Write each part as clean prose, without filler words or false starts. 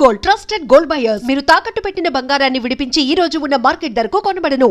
Gold, trusted gold buyers. మీరు తాకట్టు పెట్టిన బంగారాన్ని విడిపించి ఈ రోజు ఉన్న మార్కెట్ ధరకు కొనబడను.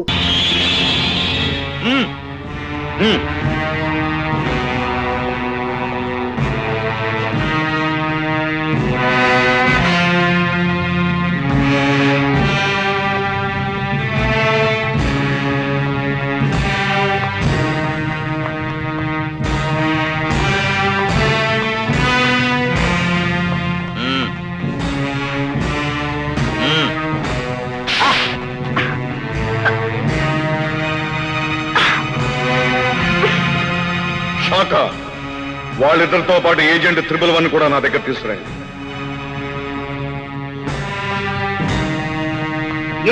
వాళ్ళిద్దరితో పాటు ఏజెంట్ 111 కూడా నా దగ్గర తీసుకురండి.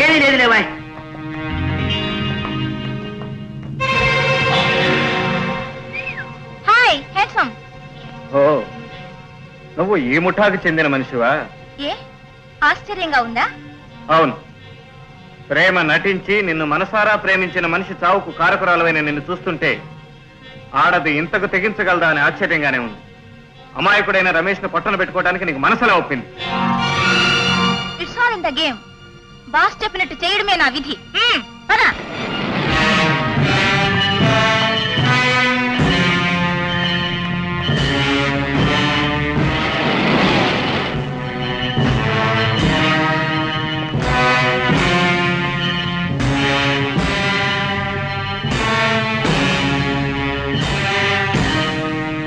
ఏమీ లేదు లేవా. Hi handsome. ఓ, నువ్వు ఈ ముఠాకు చెందిన మనిషివా? ఏ ఆశ్చర్యంగా ఉందా? అవును. ప్రేమ నటించి నిన్ను మనసారా ప్రేమించిన మనిషి చావుకు కారకురాలవైన నిన్ను చూస్తుంటే ఆడది ఇంతకు తెగించగలదా అని ఆశ్చర్యంగానే ఉంది. అమాయకుడైన రమేష్ ను పట్టణ పెట్టుకోవడానికి నీకు మనసులా ఒప్పింది. It's all in the game. Boss చెప్పినట్టు చేయడమే నా విధి. పద.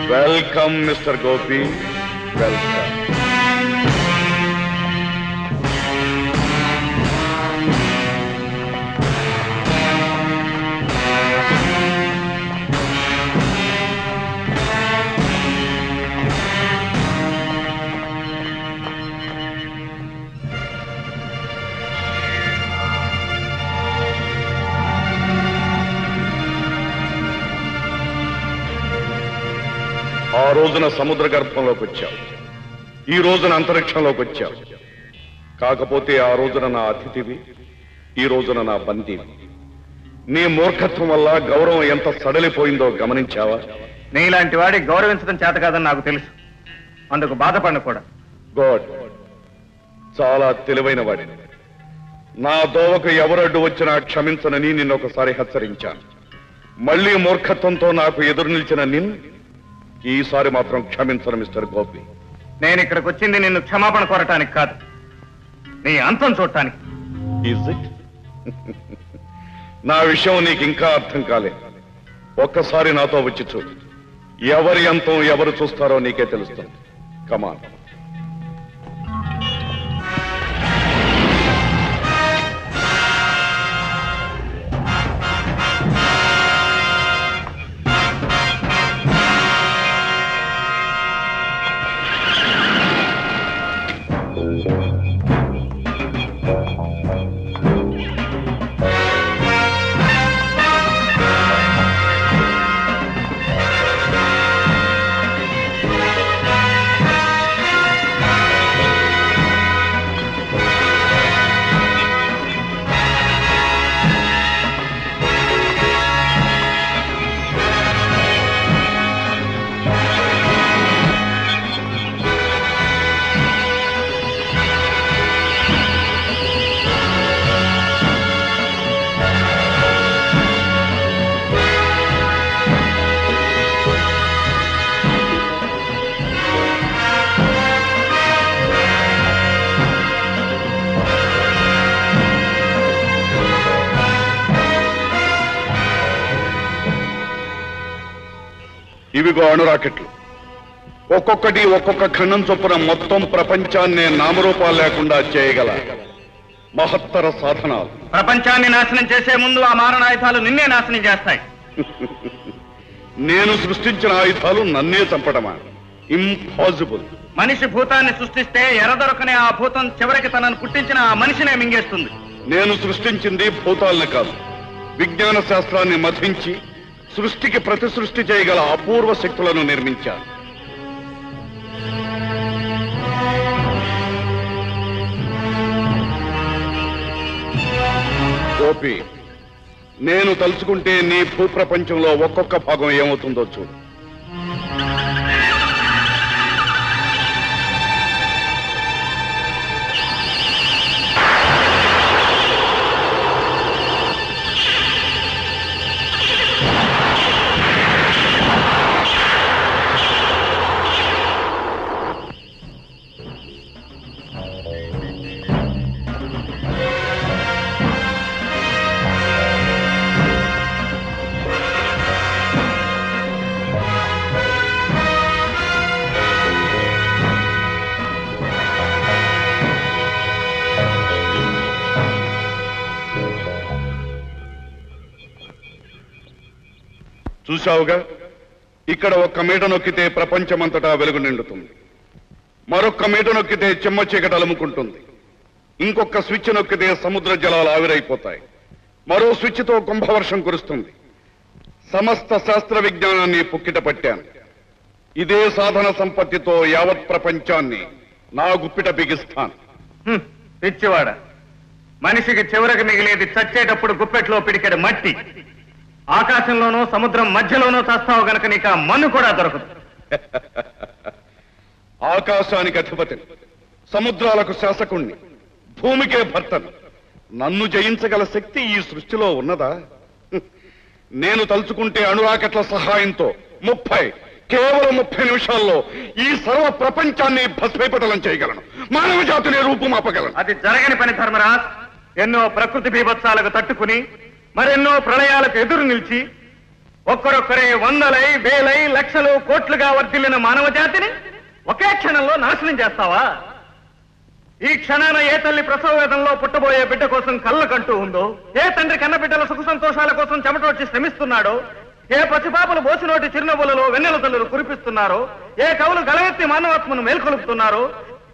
Welcome mister Gopi, welcome. ఆ రోజున సముద్ర గర్భంలోకి వచ్చావు, ఈ రోజున అంతరిక్షంలోకి వచ్చావు. కాకపోతే ఆ రోజున నా అతిథివి, ఈ రోజున నా బందీవి. నీ మూర్ఖత్వం వల్ల గౌరవం ఎంత సడలిపోయిందో గమనించావా? నీలాంటి వాడి గౌరవించడం చేత కాదని నాకు తెలుసు, అందుకు బాధపడను కూడా. గాడ్, చాలా తెలివైన వాడి. నా దోవకు ఎవరడ్డు వచ్చినా క్షమించనని నిన్నొకసారి హెచ్చరించాను. మళ్లీ మూర్ఖత్వంతో నాకు ఎదురు నిలిచిన నిన్ను ఈసారి మాత్రం క్షమించను మిస్టర్ గోపి. నేను ఇక్కడికి వచ్చింది నిన్ను క్షమాపణ కోరటానికి కాదు, నీ అంతం చూడటానికి. Is it? నా విషయం నీకు ఇంకా అర్థం కాలేదు. ఒక్కసారి నాతో వచ్చి చూడు. ఎవరి అంతం ఎవరు చూస్తారో నీకే తెలుస్తుంది. కమాన్. ఇవిగో అణురాకెట్లు. ఒక్కొక్కటి ఒక్కొక్క ఖండం చొప్పున మొత్తం ప్రపంచాన్ని నామరూపాలు లేకుండా చేయగల మహత్తర సాధనాలు. ప్రపంచాన్ని నాశనం చేసే ముందు ఆ మారణాయుధాలు నిన్నే నాశనం చేస్తాయి. నేను సృష్టించిన ఆయుధాలు నన్నే చంపడమా? ఇంపాసిబుల్. మనిషి భూతాన్ని సృష్టిస్తే ఎరదొరకనే ఆ భూతం చివరికి తనను పుట్టించిన ఆ మనిషినే మింగేస్తుంది. నేను సృష్టించింది భూతాలను కాదు, విజ్ఞాన శాస్త్రాన్ని మధించి సృష్టికి ప్రతి సృష్టి చేయగల అపూర్వ శక్తులను నిర్మించాను. గోపి, నేను తలుచుకుంటే నీ భూప్రపంచంలో ఒక్కొక్క భాగం ఏమవుతుందో చూడు. చూశావుగా, ఇక్కడ ఒక్క మీట నొక్కితే ప్రపంచమంతటా వెలుగు నిండుతుంది, మరొక్క మీట నొక్కితే చెమ్మ చీకటి అలుముకుంటుంది, ఇంకొక స్విచ్ నొక్కితే సముద్ర జలాలు ఆవిరైపోతాయి, మరో స్విచ్తో కుంభవర్షం కురుస్తుంది. సమస్త శాస్త్ర విజ్ఞానాన్ని పుక్కిట పట్టాను. ఇదే సాధన సంపత్తితో యావత్ ప్రపంచాన్ని నా గుప్పిట బిగిస్తాను. పిచ్చివాడ, మనిషికి చివరికి మిగిలేది చచ్చేటప్పుడు గుప్పెట్లో పిడికెడు మట్టి. ఆకాశంలోనూ సముద్రం మధ్యలోనూ చేస్తావు గనక నీకు ఆ మన్ను కూడా దొరకదు. ఆకాశానికి అధిపతిని, సముద్రాలకు శాసకుణ్ణి, భూమికే భర్తను. నన్ను జయించగల శక్తి ఈ సృష్టిలో ఉన్నదా? నేను తలుచుకుంటే అణురాకెట్ల సహాయంతో కేవలం 30 నిమిషాల్లో ఈ సర్వ ప్రపంచాన్ని భస్మీపటలం చేయగలను. మానవ జాతిని రూపుమాపగలను. అది జరగని పని ధర్మరాజ్. ఎన్నో ప్రకృతి బీభత్సాలకు తట్టుకుని మరెన్నో ప్రళయాలకు ఎదురు నిలిచి ఒక్కరొక్కరే వందలై వేలై లక్షలు కోట్లుగా వర్ధిల్లిన మానవ జాతిని ఒకే క్షణంలో నాశనం చేస్తావా? ఈ క్షణాన ఏ తల్లి ప్రసవ వేదంలో పుట్టబోయే బిడ్డ కోసం కళ్ళకంటూ ఉందో, ఏ తండ్రి కన్న బిడ్డల సుఖ సంతోషాల కోసం చెమటొచ్చి శ్రమిస్తున్నాడో, ఏ పసిపాపలు బోసినోటి చిరునవ్వులలో వెన్నెల తల్లులు కురిపిస్తున్నారో, ఏ కవులు గలవెత్తి మానవాత్మను మేల్కొలుపుతున్నారో,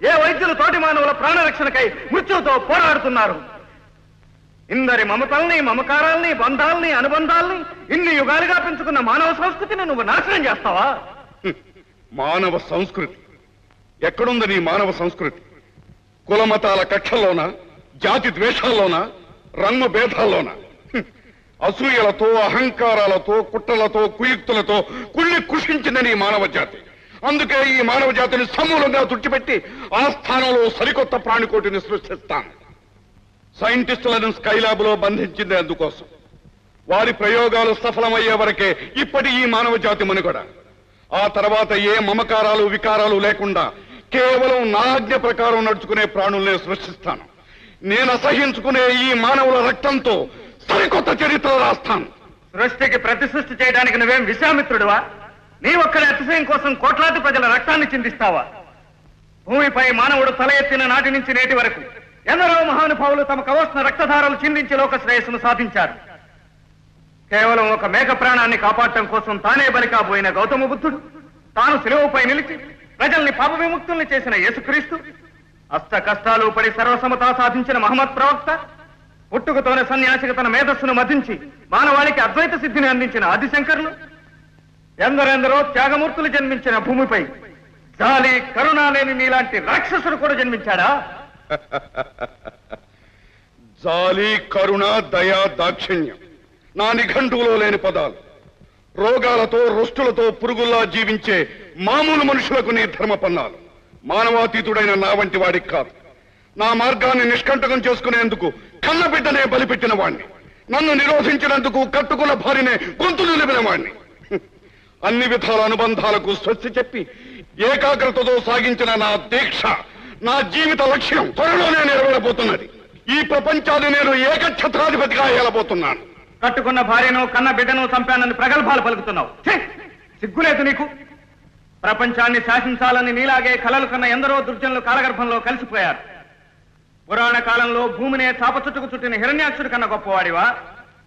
ఏ వైద్యులు తోటి మానవుల ప్రాణరక్షణకై మృత్యుతో పోరాడుతున్నారు. ఇందరి మమతల్ని, మమకారాల్ని, బంధాల్ని, అనుబంధాల్ని ఇన్ని యుగాలుగా పెంచుకున్న మానవ సంస్కృతిని నువ్వు నాశనం చేస్తావా? మానవ సంస్కృతి ఎక్కడుంది? నీ మానవ సంస్కృతి కులమతాల కక్షల్లోనా, జాతి ద్వేషాల్లోనా, రంగు భేదాల్లోనా? అసూయలతో, అహంకారాలతో, కుట్రలతో, కుయుక్తులతో కుళ్ళి కృషించింది నీ మానవ జాతి. అందుకే ఈ మానవ జాతిని సమూలంగా తుడిచిపెట్టి ఆ స్థానంలో సరికొత్త ప్రాణికోటిని సృష్టిస్తాను. సైంటిస్టులను స్కైలాబ్ లో బంధించింది అందుకోసం. వారి ప్రయోగాలు సఫలమయ్యే వరకే ఇప్పటి ఈ మానవ జాతి మనుగడ. ఆ తర్వాత ఏ మమకారాలు, వికారాలు లేకుండా కేవలం నా ఆజ్ఞ ప్రకారం నడుచుకునే ప్రాణుల్నే సృష్టిస్తాను. నేను అసహించుకునే ఈ మానవుల రక్తంతో సరికొత్త చరిత్ర రాస్తాను. సృష్టికి ప్రతి సృష్టి చేయడానికి నువ్వేం విశ్వామిత్రుడివా? నీ ఒక్కరి అతిశయం కోసం కోట్లాది ప్రజల రక్తాన్ని చిందిస్తావా? భూమిపై మానవుడు తల ఎత్తిన నాటి నుంచి నేటి వరకు ఎందరో మహానుభావులు తమ కవోష్ణ రక్తధారలు చిందించి లోక శ్రేయస్సును సాధించారు. కేవలం ఒక మేక ప్రాణాన్ని కాపాడటం కోసం తానే బలి కాబోయిన గౌతమ బుద్ధుడు, తాను శిలువపై నిలిచి ప్రజల్ని పాప విముక్తుల్ని చేసిన యేసుక్రీస్తు, అష్ట కష్టాలు పడి సర్వసమతా సాధించిన మహమ్మద్ ప్రవక్త, పుట్టుకతోనే సన్యాసికి తన మేధస్సును మధించి మానవాళికి అద్వైత సిద్ధిని అందించిన ఆదిశంకర్లు, ఎందరెందరో త్యాగమూర్తులు జన్మించిన భూమిపై జాలి, కరుణ లేని నీలాంటి రాక్షసుడు కూడా జన్మించాడా? జాలి, కరుణ, దయ, దాక్షిణ్యం నా నిఘంటువులో లేని పదాలు. రోగాలతో, రుష్టులతో పురుగుల్లా జీవించే మామూలు మనుషులకు నీ ధర్మపన్నాలు. మానవాతీతుడైన నా వంటి వాడికి కాదు. నా మార్గాన్ని నిష్కంటకం చేసుకునేందుకు కన్నబిడ్డనే బలిపెట్టిన వాణ్ణి. నన్ను నిరోధించినందుకు కట్టుకున్న భార్యనే గొంతు నిలిపిన వాణ్ణి. అన్ని విధాల అనుబంధాలకు స్వస్తి చెప్పి ఏకాగ్రతతో సాగించిన నా దీక్ష, నా జీవిత లక్ష్యం త్వరలోనే నెరవేరబోతున్నది. ఈ ప్రపంచాన్ని నేను ఏకఛత్రాధిపతిగా ఏలబోతున్నాను. కట్టుకున్న భార్యను, కన్న బిడ్డను చంపానని ప్రగల్భాలు పలుకుతున్నావు. సిగ్గులేదు నీకు? ప్రపంచాన్ని శాసించాలని నీలాగే కలలు కన్న ఎందరో దుర్జనులు కాలగర్భంలో కలిసిపోయారు. పురాణ కాలంలో భూమినే చాపచుట్టుకు చుట్టిన హిరణ్యాక్షుడి కన్నా గొప్పవాడివా?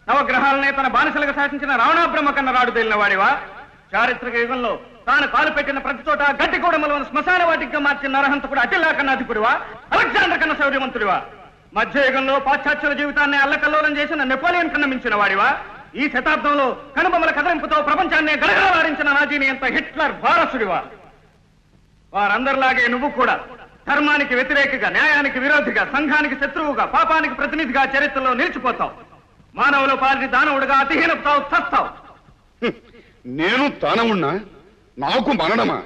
నవగ్రహాలనే తన బానిసలుగా శాసించిన రావణాబ్రహ్మ కన్నా రాడు తేలిన వాడివా? చారిత్రక యుగంలో తాను కాలు పెట్టిన ప్రతి చోట గడ్డి కూడమలను శ్మశాన వాటిగా మార్చిన నరహంతకుడు అటిల్లా కన్నా అధికుడివా? అలెగ్జాండర్ కన్నా శౌర్యవంతుడివా? మధ్యయుగంలో పాశ్చాత్యుల జీవితాన్ని అల్లకల్లోలం చేసిన నెపోలియన్ కన్నా మించిన వాడివా? ఈ శతాబ్దంలో కనుబొమ్మల కదలింపుతో ప్రపంచాన్ని గడగడలాడించిన నాజీని ఎంత హిట్లర్ వారసుడివా? వారందరిలాగే నువ్వు కూడా ధర్మానికి వ్యతిరేకగా, న్యాయానికి విరోధిగా, సంఘానికి శత్రువుగా, పాపానికి ప్రతినిధిగా చరిత్రలో నిలిచిపోతావు. మానవుల పాలిటి దానవుడుగా అతిహీనపుతావు, చస్తావు. నేను దానవుణ్ణా? నాకు మరణమా?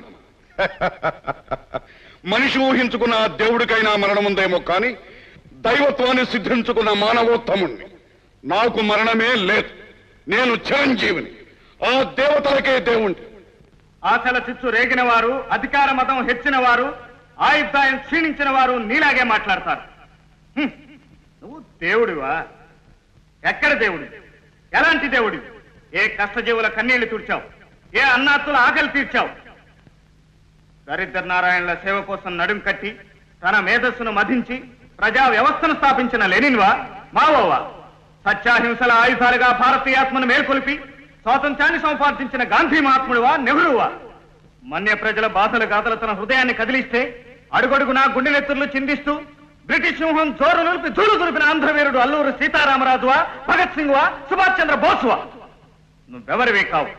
మనిషి ఊహించుకున్న దేవుడికైనా మరణముందేమో కానీ దైవత్వాన్ని సిద్ధించుకున్న మానవోత్తముణ్ణి. నాకు మరణమే లేదు. నేను చిరంజీవిని. ఆ దేవతలకే దేవుణ్ణి. ఆశల చిచ్చు రేగిన వారు, అధికార మతం హెచ్చిన వారు, ఆయుధాయం క్షీణించిన వారు నీలాగే మాట్లాడతారు. నువ్వు దేవుడివా? ఎక్కడ దేవుడి? ఎలాంటి దేవుడి? ఏ కష్టజీవుల కన్నీళ్లు తుడిచావు? ఏ అన్నార్తుల ఆకలి తీర్చావు? దరిద్ర నారాయణుల సేవ కోసం నడుం కట్టి తన మేధస్సును మధించి ప్రజా వ్యవస్థను స్థాపించిన లెనిన్వా? మావోవా? సత్యాహింసల ఆయుధాలుగా భారతీయాత్మను మేల్కొల్పి స్వాతంత్ర్యాన్ని సంపాదించిన గాంధీ మహాత్ముడువా, నెహ్రూవా? మన్య ప్రజల బాధల గాథలు తన హృదయాన్ని కదిలిస్తే అడుగడుగునా గుండెనెత్తుర్లు చిందిస్తూ బ్రిటిష్ సింహం జోరు నిలిపి జూలు దులిపిన ఆంధ్రవీరుడు అల్లూరు సీతారామరాజువా, భగత్ సింగ్వా, సుభాష్ చంద్ర బోస్వా? నువ్వెవరివి కావు.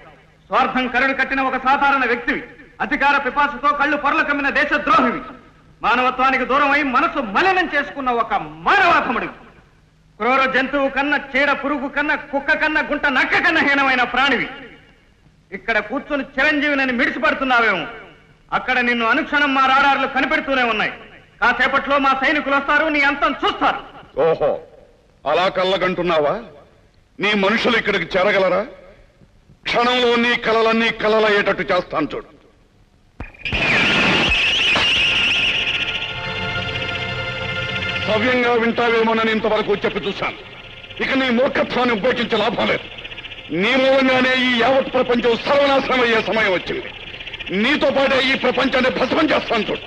స్వార్థం కరుడు కట్టిన ఒక సాధారణ వ్యక్తివి. అధికార పిపాసతో కళ్ళు పొరలు కమ్మిన దేశద్రోహివి. మానవత్వానికి దూరమై మనసు మలినం చేసుకున్న ఒక మానవాధముడివి. క్రూర జంతువు కన్నా, చీడ పురుగు కన్నా, కుక్క కన్నా, గుంట నక్క కన్నా హీనమైన ప్రాణివి. ఇక్కడ కూర్చుని చిరంజీవిని మిడిసిపడుతున్నావేమో. అక్కడ నిన్ను అనుక్షణం మా రాడార్లు కనిపెడుతూనే ఉన్నాయి. కాసేపట్లో మా సైనికులు వస్తారు, నీ అంతం చూస్తారు. ఓహో, అలా కళ్ళగంటున్నావా? నీ మనుషులు ఇక్కడికి చేరగలరా? క్షణంలో నీ కలలన్నీ కలలయ్యేటట్టు చేస్తాను చూడు. సవ్యంగా వింటావేమోనని ఇంతవరకు చెప్పి చూశాను. ఇక నీ మూర్ఖత్వాన్ని ఉపేక్షించే లాభం లేదు. నీ మూలంగానే ఈ యావత్ ప్రపంచం సర్వనాశనం అయ్యే సమయం వచ్చింది. నీతో పాటే ఈ ప్రపంచాన్ని భస్మం చేస్తాను చూడు.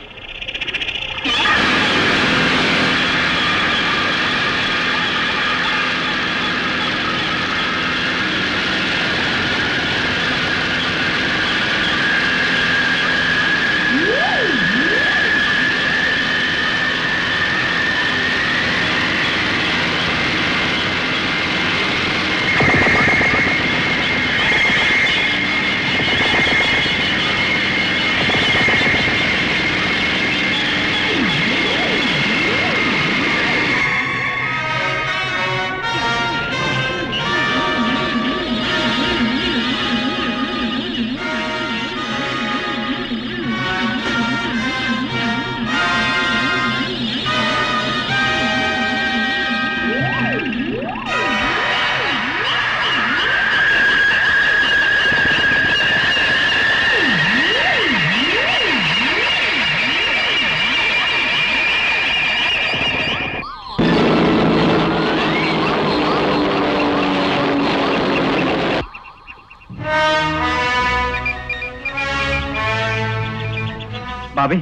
బాబీ,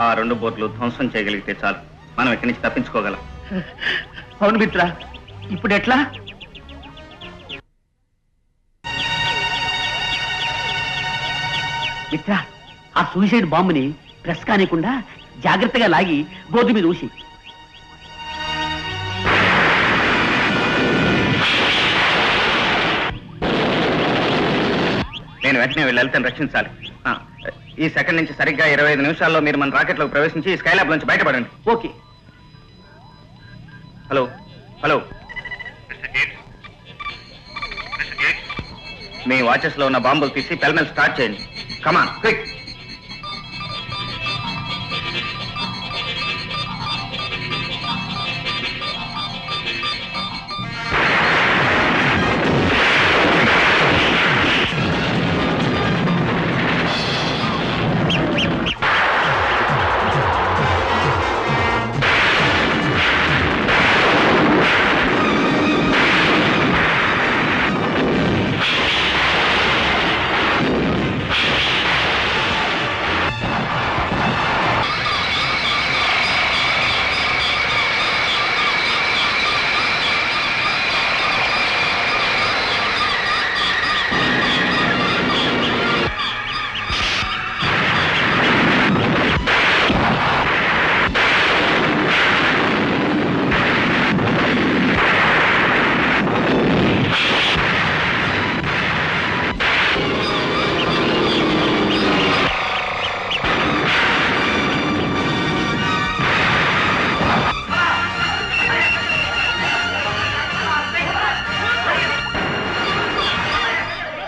ఆ 2 బోట్లు ధ్వంసం చేయగలిగితే చాలు, మనం ఇక్కడి నుంచి తప్పించుకోగలం. అవును మిత్ర, ఇప్పుడు ఎట్లా? మిత్ర, ఆ సూసైడ్ బాంబుని ప్రెస్ కానికుండా జాగ్రత్తగా లాగి బోర్డు మీద ఊసి. నేను వెంటనే వెళ్ళి లలితను రక్షించాలి. ఈ సెకండ్ నుంచి సరిగ్గా 25 నిమిషాల్లో మీరు మన రాకెట్లోకి ప్రవేశించి స్కైలాబ్ నుంచి బయటపడండి. ఓకే. హలో హలో, మీ వాచెస్ లో ఉన్న బాంబులు తీసి పెల్మెల్ స్టార్ట్ చేయండి. Come on quick.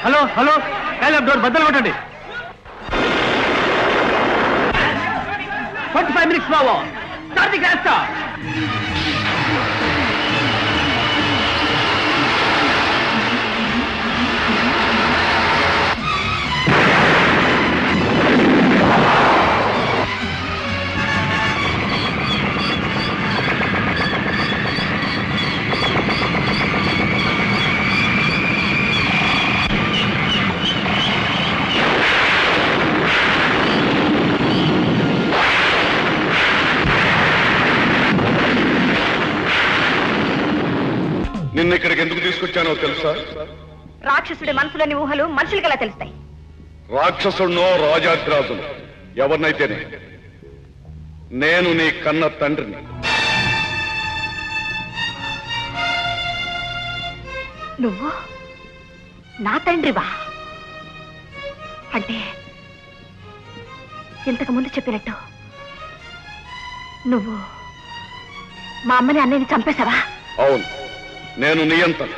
Hello hello, Skylab door బద్దలు కొట్టండి. 45 minutes బావో. Start the gas stop. నిన్న ఇక్కడికి ఎందుకు తీసుకొచ్చానో తెలుసా? రాక్షసుడి మనసులోని ఊహలు మనుషులకి ఎలా తెలుస్తాయి? రాక్షసుడినో రాజాగ్రాజును ఎవరినైతేనే నేను నీ కన్న తండ్రిని. నువ్వు నా తండ్రివా? అంటే ఇంతకు ముందు చెప్పినట్టు నువ్వు మా అమ్మని అన్నయ్యని చంపేశావా? అవును, నేను నియంత్రణ.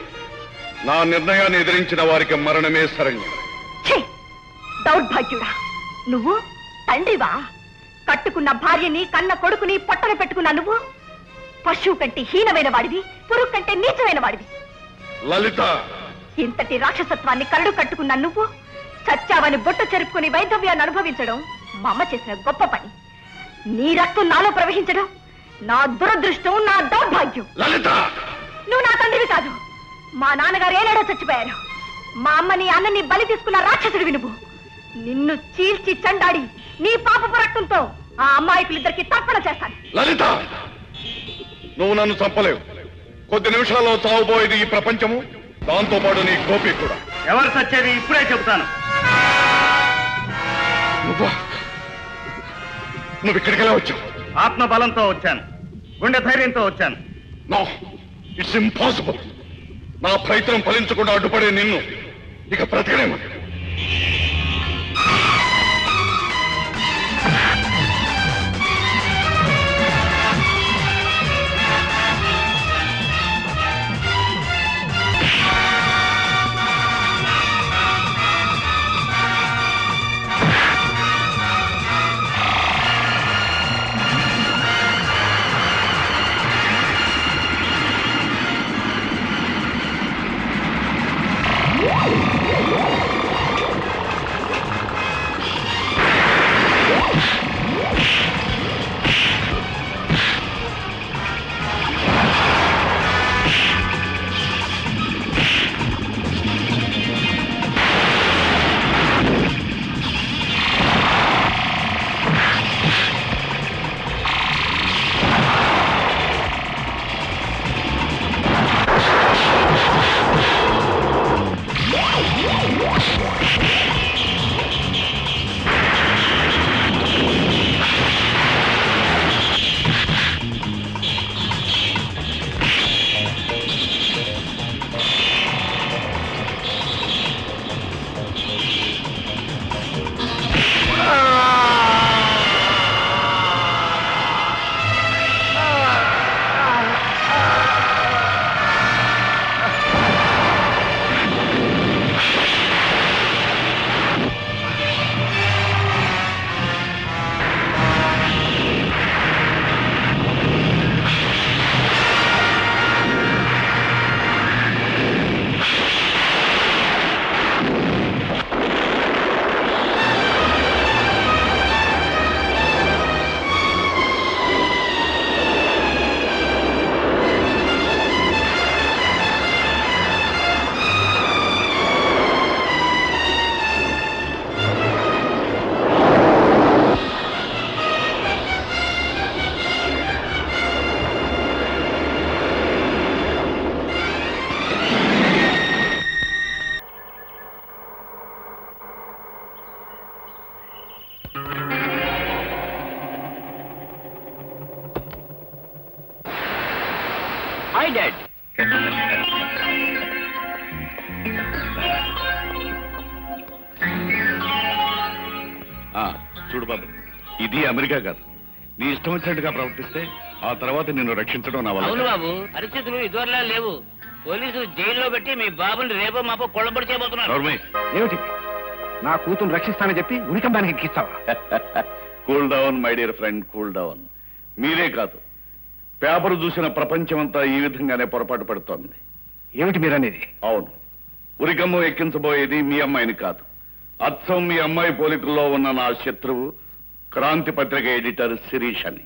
నా నిర్ణయాన్ని ఎదిరించిన వారికి మరణమే శరణ్యం. ఛీ! దౌర్భాగ్యుడా, నువ్వు తండ్రివా? కట్టుకున్న భార్యని కన్న కొడుకుని పొట్టన పెట్టుకున్న నువ్వు పశువు కంటే హీనమైన వాడివి, పురుగు కంటే నీచమైన వాడివి. లలిత, ఇంతటి రాక్షసత్వాన్ని కరడు కట్టుకున్న నువ్వు చచ్చావని బొట్టు చెరుపుకుని వైధవ్యాన్ని అనుభవించడం మా అమ్మ చేసిన గొప్ప పని. నీ రక్తం నాలో ప్రవహించడం నా దురదృష్టం, నా దౌర్భాగ్యం. లలిత, నువ్వు నా తండ్రివి కాదు. మా నాన్నగారు ఏనాడో చచ్చిపోయారు. మా అమ్మని అన్నని బలి తీసుకున్న రాక్షసుడివి నువ్వు. నిన్ను చీల్చి చండాడి నీ పాపపు రక్తంతో ఆ అమ్మాయికులిద్దరికి తర్పణ చేస్తాను. లలిత, నువ్వు నన్ను చంపలేవు. కొద్ది నిమిషాల్లో చావబోయేది ఈ ప్రపంచము, దాంతో పాటు నీ గోపి కూడా. ఎవరు సచ్చేది ఇప్పుడే చెబుతాను. నువ్వు ఇక్కడికెలా వచ్చావు? ఆత్మబలంతో వచ్చాను, గుండె ధైర్యంతో వచ్చాను. No, it's impossible. నా ప్రయత్నం ఫలించకుండా అడ్డుపడే నిన్ను ఇక బ్రతకలేము. Hi dad. చూడు బాబు, ఇది అమెరికా కాదు. నీ ఇష్టం వచ్చినట్టుగా ప్రవర్తిస్తే ఆ తర్వాత నిన్ను రక్షించడం నా అవును వల్ల. బాబు, పరిస్థితులు ఇదివరలా లేవు. పోలీసులు జైల్లో పెట్టి మీ బాబుని రేపో మాపో కొల్లబడి చేయబోతున్నారు. నోర్మై. ఏమిటి నా కూతురు రక్షిస్తానని చెప్పి ఉరికంబానికి ఎక్కిస్తావా? Cool down my dear friend, cool down. మీరే కాదు, పేపర్ చూసిన ప్రపంచమంతా ఈ విధంగానే పొరపాటు పడుతోంది. ఏమిటి మీరనేది? అవును, ఉరికమ్మ ఎక్కించబోయేది మీ అమ్మాయిని కాదు, అచ్చం మీ అమ్మాయి పోలికల్లో ఉన్న నా శత్రువు క్రాంతి పత్రిక ఎడిటర్ శిరీష్ అని.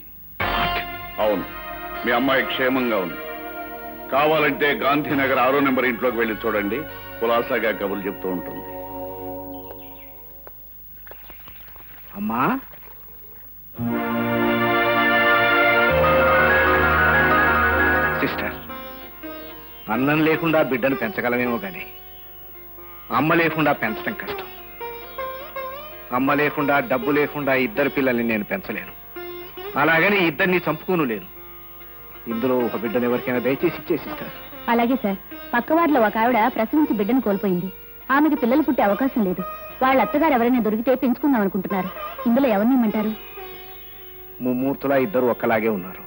అవును, మీ అమ్మాయి క్షేమంగా ఉంది. కావాలంటే గాంధీనగర్ 6వ నెంబర్ ఇంట్లోకి వెళ్ళి చూడండి, కులాసాగా కబుర్లు చెప్తూ ఉంటుంది. అమ్మా, సిస్టర్, అన్నం లేకుండా బిడ్డను పెంచగలమేమో కానీ అమ్మ లేకుండా పెంచడం కష్టం. అమ్మ లేకుండా, డబ్బు లేకుండా ఇద్దరు పిల్లల్ని నేను పెంచలేను. అలాగని ఇద్దరిని చంపుకోను లేను. ఇందులో ఒక బిడ్డను ఎవరికైనా దయచేసి ఇచ్చేసిస్తారు. అలాగే సార్. పక్కవారిలో ఒక ఆవిడ ప్రసవించి బిడ్డను కోల్పోయింది. ఆమెకి పిల్లలు పుట్టే అవకాశం లేదు. వాళ్ళ అత్తగారు ఎవరైనా దొరికితే పెంచుకుందాం అనుకుంటున్నారు. ఇందులో ఎవరిని ఇమ్మంటారు? ముమ్మూర్తులా ఇద్దరు ఒక్కలాగే ఉన్నారు.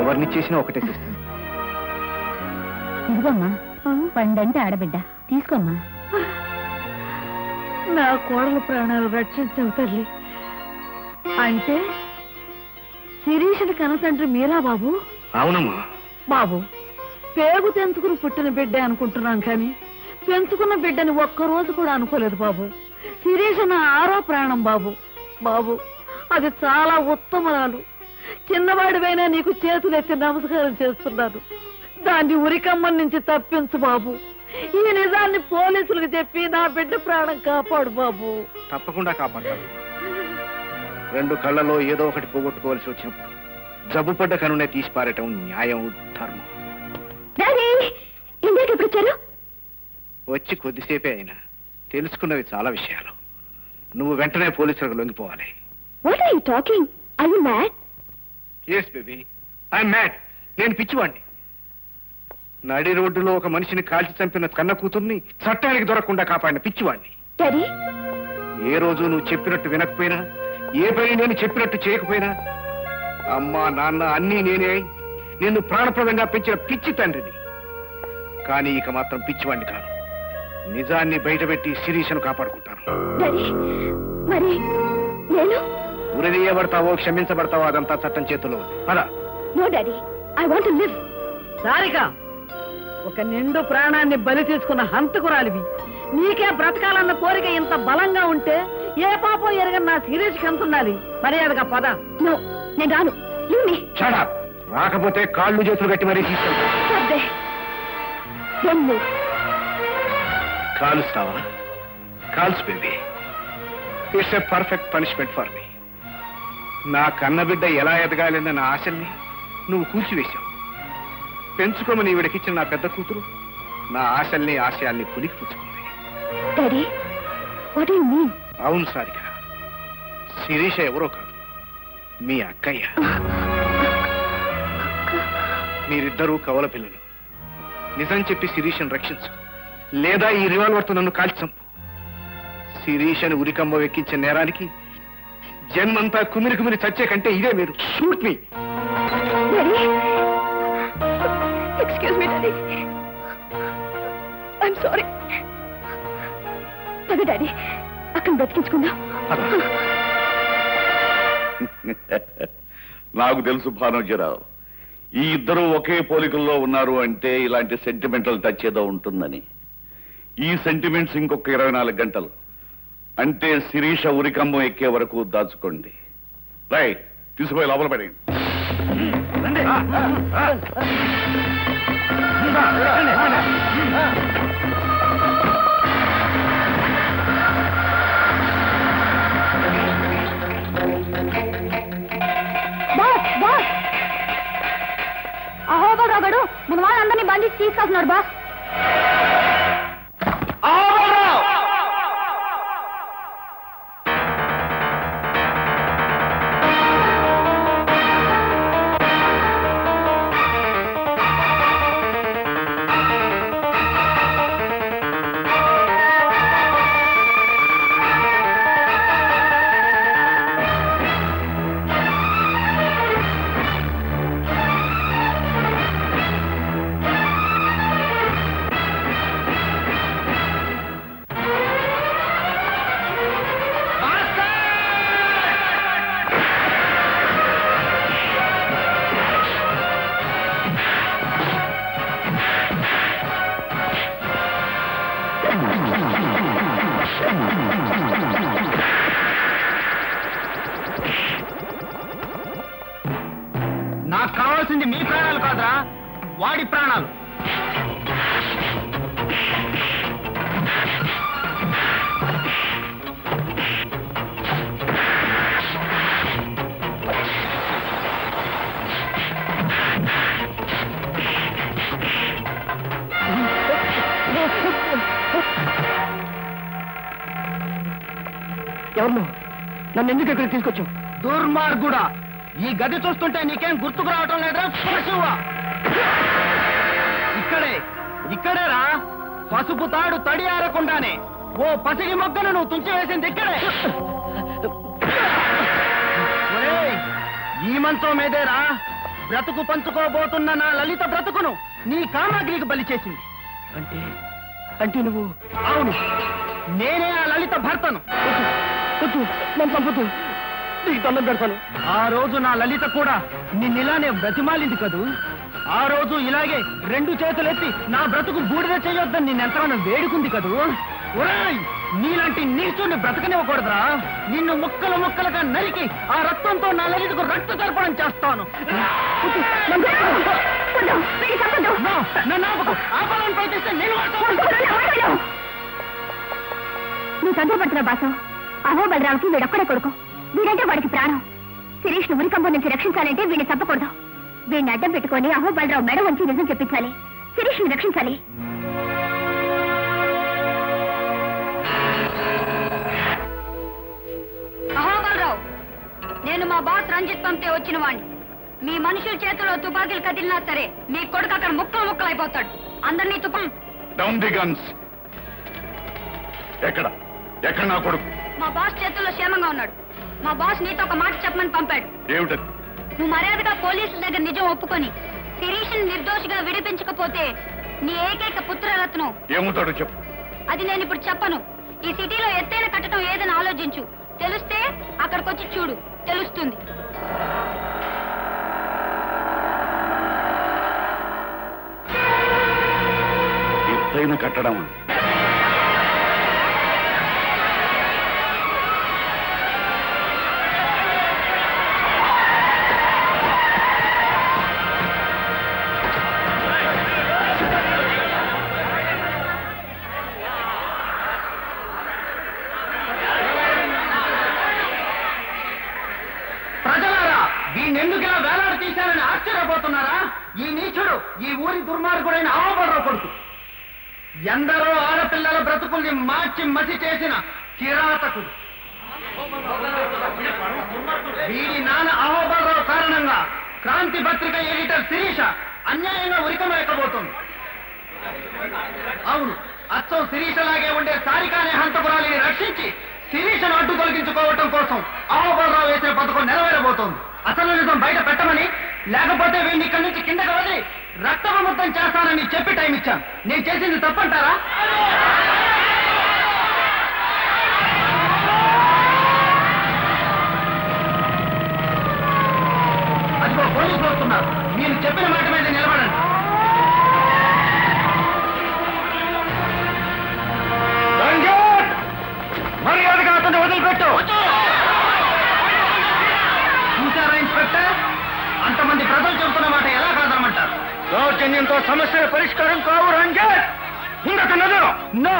ఎవరిని చేసినా ఒకటే చేస్తాను. ఇదిగోమ్మా, పండంటే ఆడబిడ్డ, తీసుకోమ్మా. నా కోడల ప్రాణాలు రక్షించవు తల్లి. అంటే శిరీషుని కనతండ్రి మీరా బాబు? అవునమ్మా. బాబు, పేగు తెంచుకుని పుట్టిన బిడ్డే అనుకుంటున్నాం కానీ పెంచుకున్న బిడ్డని ఒక్కరోజు కూడా అనుకోలేదు బాబు. శిరీష నా ఆరో ప్రాణం బాబు. బాబు, అది చాలా ఉత్తమరాలు. చిన్నవాడివైనా నీకు చేతులెత్తి నమస్కారం చేస్తున్నాను. దాన్ని ఉరికమ్మం నుంచి తప్పించు బాబు. ఈ నిజాన్ని పోలీసులకు చెప్పి నా బిడ్డ ప్రాణం కాపాడు బాబు. తప్పకుండా కాపాడతాను. రెండు కళ్ళలో ఏదో ఒకటి పోగొట్టుకోవాల్సి వచ్చినప్పుడు జబ్బుపడ్డ కనునే తీసి పారటం న్యాయం, ధర్మం. ఇండియాకి ఎప్పుడు వచ్చారు? వచ్చి కొద్దిసేపే అయినా తెలుసుకున్నవి చాలా విషయాలు. నువ్వు వెంటనే పోలీసులకు లొంగిపోవాలి. What are you talking? Are you mad? Yes baby, I'm mad. నేను పిచ్చివాణ్ణి. నడి రోడ్డులో ఒక మనిషిని కాల్చి చంపిన కన్న కూతుర్ని చట్టానికి దొరకకుండా కాపాడిన పిచ్చివాణ్ణి. డాడీ, ఏ రోజు నువ్వు చెప్పినట్టు వినకపోయినా, ఏ పని నేను చెప్పినట్టు చేయకపోయినా, అమ్మా నాన్న అన్నీ నేనే నిన్ను ప్రాణప్రదంగా పెంచిన పిచ్చి తండ్రిని. కానీ ఇక మాత్రం పిచ్చివాణ్ణి కాను. నిజాన్ని బయటపెట్టి శిరీషను కాపాడుకుంటాను. డాడీ, మరి నేను? ఉరిదీయబడతావో క్షమించబడతావో అదంతా చట్టం చేతుల్లో ఉంది. అలా no daddy, I want to live. Sarika, ఒక నిండు ప్రాణాన్ని బలి తీసుకున్న హంతకురాలివి. నీకే బ్రతకాలన్న కోరిక ఇంత బలంగా ఉంటే ఏ పాపం ఎరగని నా శిరీష్ ఉండాలి. మర్యాదగా పద. నో, నేను రాను. Shut up. రాకపోతే కాళ్ళు చేతులు కట్టి మరీ తీసుకెళ్తా. కాలుస్తావా? కాల్స్ baby. It's a perfect punishment for me. నా కన్నబిడ్డ ఎలా ఎదగాలన్న నా ఆశల్ని నువ్వు కూల్చివేశావు. పెంచుకోమని ఈవిడకిచ్చిన నా పెద్ద కూతురు నా ఆశల్ని, ఆశయాల్ని పులికి పుచ్చుకుంది. Daddy, what you mean? అవును సారిక, శిరీష ఎవరో కాదు, మీ అక్కయ్య. మీరిద్దరూ కవల పిల్లలు. నిజం చెప్పి శిరీషను రక్షించు, లేదా ఈ రివాల్వర్తో నన్ను కాల్చి చంపు. శిరీషను ఉరికంబ ఎక్కించిన నేరానికి జన్మంతా కుమిరి కుమిరి చచ్చే కంటే ఇదే మీరు. Shoot me. Excuse me daddy, I'm sorry. పద డాడీ, అక్కడ బ్రతికించుకుందాం. నాకు తెలుసు భానుజీరావు, ఈ ఇద్దరు ఒకే పోలికల్లో ఉన్నారు అంటే ఇలాంటి సెంటిమెంటల్ టచ్ ఏదో ఉంటుందని. ఈ సెంటిమెంట్స్ ఇంకొక 24 గంటలు అంటే శిరీష ఉరికంబం ఎక్కే వరకు దాచుకోండి. రైట్, తీసుకుపోయి లోపల పడండి. అహోబరావు మన వాళ్ళందరినీ బంధించి తీసుకొస్తున్నారు బాస్. నాకు కావాల్సింది మీ ప్రాణాలు కాదురా, వాడి ప్రాణాలు. నన్ను ఎందుకు ఇక్కడ తీసుకొచ్చావు? దుర్మార్గుడా, ఈ గది చూస్తుంటే నీకేం గుర్తుకు రావటం లేదా? పశువా, ఇక్కడేరా పసుపు తాడు తడి ఆరకుండానే ఓ పసిగి మొగ్గను నువ్వు తుంచివేసింది ఇక్కడే. ఒరేయ్, ఈ మంచం మీదేరా బ్రతుకు పంచుకోబోతున్న నా లలిత బ్రతుకును నీ కామాగ్రికి బలి చేసింది. అంటే నువ్వు? అవును, నేనే ఆ లలిత భర్తను. నన్ను చంపుతూ నీకు దండం పెడతాను. ఆ రోజు నా లలిత కూడా నిన్నిలానే బ్రతిమాలింది కదూ. ఆ రోజు ఇలాగే 2 చేతులెత్తి నా బ్రతుకు బూడిద చేయొద్దని నిన్నెంతగానో వేడుకుంది కదూ. ఒరేయ్, నీలాంటి నీచుని బ్రతకనివ్వకూడదురా. నిన్ను ముక్కలు ముక్కలుగా నరికి ఆ రక్తంతో నా లలితకు రక్త తర్పణం చేస్తాను. నువ్వు తొందరపడుతున్నా బాసు. అహో బలరావుకి వీడొక్కడే కొడుకు. వీడంటే వాడికి ప్రాణం. శిరీష్ ను ఉరికంపం నుంచి రక్షించాలంటే వీడిని తప్పకూడదు. వీడిని అడ్డం పెట్టుకొని అహో బలరావు మెడ వంచి నిజం చెప్పించాలి. శిరీష్ ని రక్షించాలి. అహోబలరావు, నేను మా బాస్ రంజిత్ పంపితే వచ్చిన వాణ్ణి. మీ మనుషుల చేతిలో తుపాకీలు కదిలినా సరే మీ కొడుకు అక్కడ ముక్కలు ముక్కలు అయిపోతాడు. అందరినీ డౌన్ ది గన్స్. ఎక్కడ నా కొడుకు? మా బాస్ చేతుల్లో క్షేమంగా ఉన్నాడు. మా బాస్ నీతో ఒక మాట చెప్పమని పంపాడు. ఏమిటది? నువ్వు మర్యాదగా పోలీసుల దగ్గర నిజం ఒప్పుకొని శిరీష్ నిర్దోషిగా విడిపించకపోతే నీ ఏకైక పుత్రరత్నం ఏముతాడో చెప్పు. అది నేను ఇప్పుడు చెప్పను. ఈ సిటీలో ఎత్తైన కట్టడం ఏదని ఆలోచించు. తెలిస్తే అక్కడికొచ్చి చూడు, తెలుస్తుంది. ఎత్తైన కట్టడం? వీణెందుకులా వేలాడు తీశారని ఆశ్చర్యపోతున్నారా? ఈ నీచుడు ఈ ఊరి దుర్మార్గుడైన అహోబలరావు కొడుకు. ఎందరో ఆడపిల్లల బ్రతుకుల్ని మార్చి మసి చేసిన కిరాతకుడు. వీడి నాన్న అహోబలరావు కారణంగా క్రాంతి పత్రిక ఎడిటర్ శిరీష అన్యాయంగా ఉరికమేయకపోతుంది. అవును, అచ్చం శిరీషలాగే ఉండే సారికానే హంతకురాలిని రక్షించి శిరీషను అడ్డు తొలగించుకోవటం కోసం అహోబలరావు వేసిన పథకం నెరవేరబోతోంది. అసలు నిజం బయట పెట్టమని, లేకపోతే వీడిని ఇక్కడి నుంచి కిందకి వదిలి రక్తవిముక్తం చేస్తానని చెప్పి టైం ఇచ్చాను. నేను చేసింది తప్పంటారా? అదిగో పోలీసులు వస్తున్నారు. మీరు చెప్పిన మాట మీద నిలబడండి. మర్యాదగా అతన్ని వదిలిపెట్టు. చూసారా ఇన్స్పెక్టర్, అంతమంది ప్రజలు చెబుతున్న మాట ఎలా కాదనమంటారు? దౌర్జన్యంతో సమస్యల పరిష్కారం కావు రంజిత్. నో,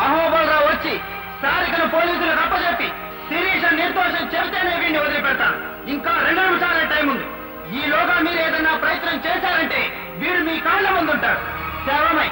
అహోబలరావు వచ్చి సారికను పోలీసులకు అప్పచెప్పి శిరీష నిర్దోషం చెబితేనే వీడిని వదిలిపెడతాను. ఇంకా 2 నిమిషాలే టైం ఉంది. ఈలోగా మీరు ఏదైనా ప్రయత్నం చేశారంటే వీడు మీ కాళ్ళ ముందుంటాడు. శవమై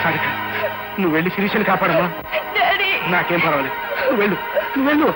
సారిక నువ్వు వెళ్ళి శిరీషని కాపాడమ్మా. నాకేం పర్వాలేదు, నువ్వు వెళ్ళు, నువ్వు వెళ్ళు.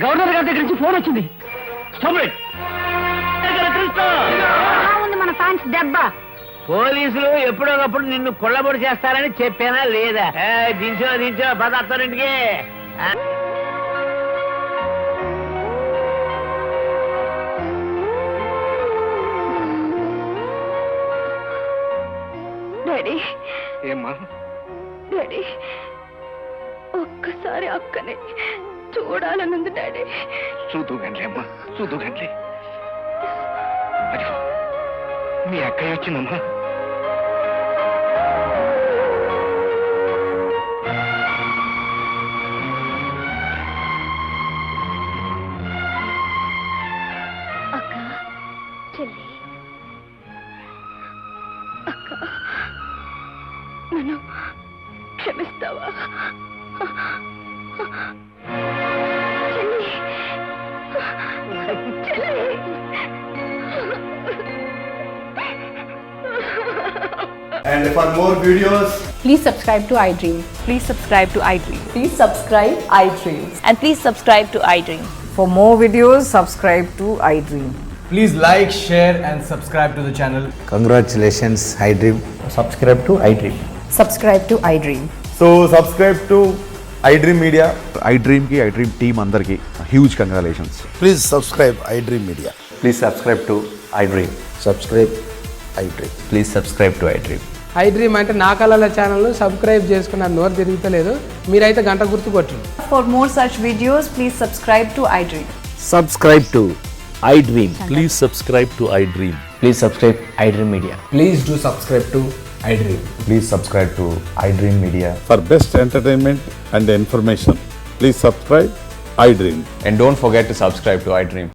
గవర్నర్ గారి దగ్గర నుంచి ఫోన్ వచ్చింది. మన ఫ్యాన్స్ దెబ్బ. పోలీసులు ఎప్పుడోకప్పుడు నిన్ను కొల్లబొడి చేస్తారని చెప్పానా లేదా? దించో పద అత్తారింటికి. డాడీ ఏమ్మా? డాడీ ఒక్కసారి అక్కని చూడాలనుంది డాడీ. చూదుగండి అమ్మా, చూదుగండి. అదిగో మీ అక్కయ్య వచ్చిందమ్మా. అక్క చెల్లి అక్క నన్ను క్షమిస్తావా? And for more videos, please subscribe to iDream. Please subscribe to iDream. Please subscribe iDream. And please subscribe to iDream. For more videos, subscribe to iDream. please like, share and subscribe to the channel. Congratulations, iDream. Subscribe to iDream. Subscribe to iDream. So subscribe to iDream Media. iDream ki iDream team andarki huge congratulations. Please subscribe iDream Media. Please subscribe to iDream. Subscribe iDream. Please subscribe to iDream. iDream అంటే నా కళల channel subscribe చేసుకున్న నోరు తిరుగుతలేదు. మీరైతే గంట గుర్తు కొట్టండి. For more such videos, please subscribe to iDream. Subscribe to iDream. Please subscribe to iDream. Please subscribe iDream Media. Please do subscribe to iDream. Please subscribe to iDream Media. For best entertainment and information, please subscribe iDream. And don't forget to subscribe to iDream.